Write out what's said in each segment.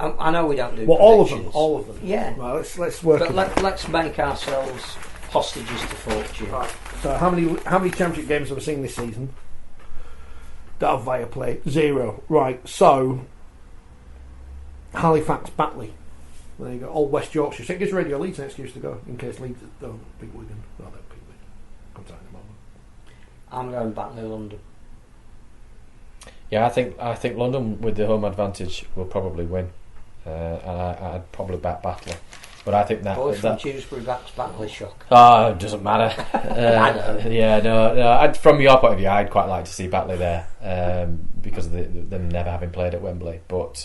I know we don't do all predictions. all of them. Yeah. Well, let's work. But let's make ourselves hostages to fortune. Right. So how many championship games have we seen this season? That have Viaplay 0. Right. So Halifax, Batley. There you go. Old West Yorkshire. So it gives Radio Leeds an excuse to go in case Leeds don't beat Wigan. Well, they beat Wigan. Comes out in a moment. I'm going Batley, London. Yeah, I think London with the home advantage will probably win, and I'd probably back Batley. But I think Boy from Dewsbury backs Batley, shock. Oh, it doesn't matter. I know. Yeah, no. From your point of view, I'd quite like to see Batley there because of them never having played at Wembley. But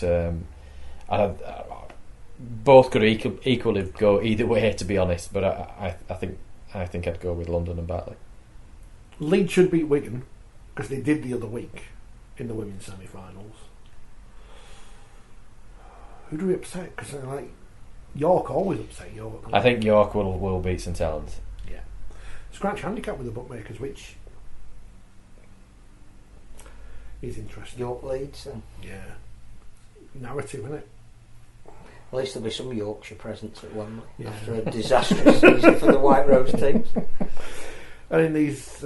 both could equally go either way, to be honest. But I think I'd go with London and Batley. Leeds should beat Wigan because they did the other week in the women's semi-finals. Who do we upset? Because York always upset York. I think York will beat St Helens. Yeah. Scratch handicap with the bookmakers, which is interesting. York Leeds, then. Yeah. Narrative, isn't it? At least there'll be some Yorkshire presence at Wembley after a disastrous season for the White Rose teams. And in these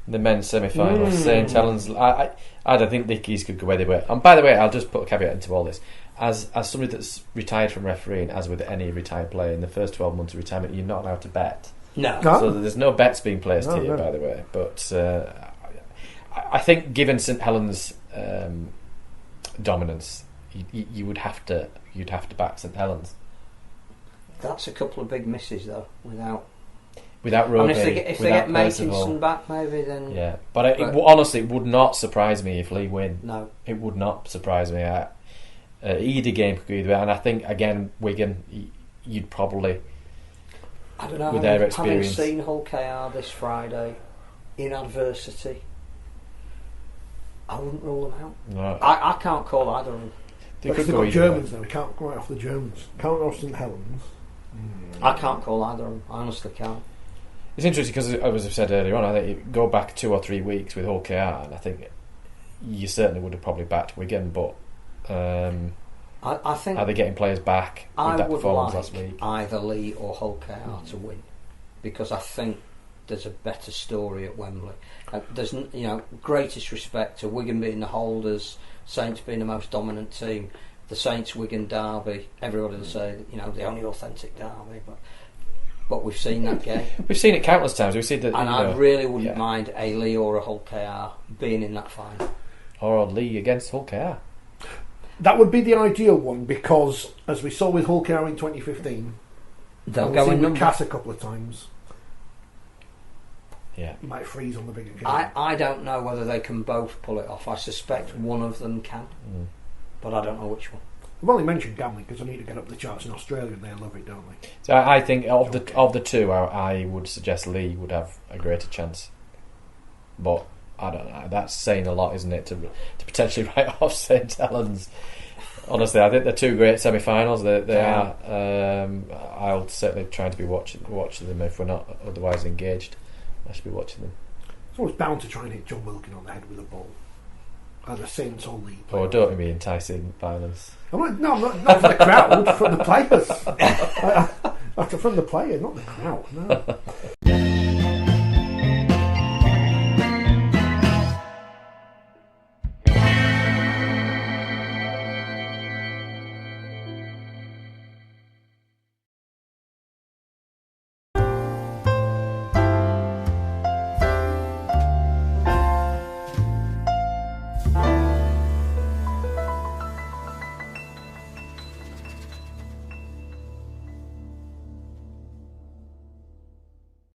the men's semi-finals, St Helens. I don't think Dickies could go anywhere. And by the way, I'll just put a caveat into all this. As somebody that's retired from refereeing, as with any retired player, in the first 12 months of retirement, you're not allowed to bet. No. So there's no bets being placed here, by the way. But I think, given St Helens' dominance, you'd have to back St Helens. That's a couple of big misses, though, without Rugby, if they get Makinson back, maybe then. Yeah, but honestly, it would not surprise me if Lee win. No, it would not surprise me. Either game could go either way, and I think again Wigan, you'd probably. I don't know. With their experience, having seen Hull KR this Friday in adversity, I wouldn't rule them out. No, I can't call either of them. They've got Germans now. We can't go right off the Germans. Can't go off St Helens. I can't call either of them. I honestly can't. It's interesting because, as I've said earlier on, I think you go back 2 or 3 weeks with Hull KR, and I think you certainly would have probably backed Wigan, but I think are they getting players back with that performance last week? Either Lee or Hull KR to win, because I think there's a better story at Wembley. There's greatest respect to Wigan being the holders, Saints being the most dominant team, the Saints-Wigan derby. Everybody will say the only authentic derby, but we've seen that game. We've seen it countless times. We've seen that, and I really wouldn't mind a Lee or a Hull KR being in that final. Or Lee against Hull KR. That would be the ideal one because, as we saw with Hull KR in 2015, they'll go in with Cass a couple of times. Yeah, might freeze on the bigger game. I don't know whether they can both pull it off. I suspect one of them can, but I don't know which one. I've only mentioned gambling because I need to get up the charts in Australia and they love it, don't they? So I think of the two, I would suggest Lee would have a greater chance. But I don't know. That's saying a lot, isn't it? To potentially write off St Helens. Honestly, I think they're two great semi-finals. They are. I'll certainly try to be watching them if we're not otherwise engaged. I should be watching them. It's always bound to try and hit John Wilkin on the head with a ball. Either Saints or Lee. Oh, don't be enticing violence. I'm not from the crowd, from the players. From the players, not the crowd, no.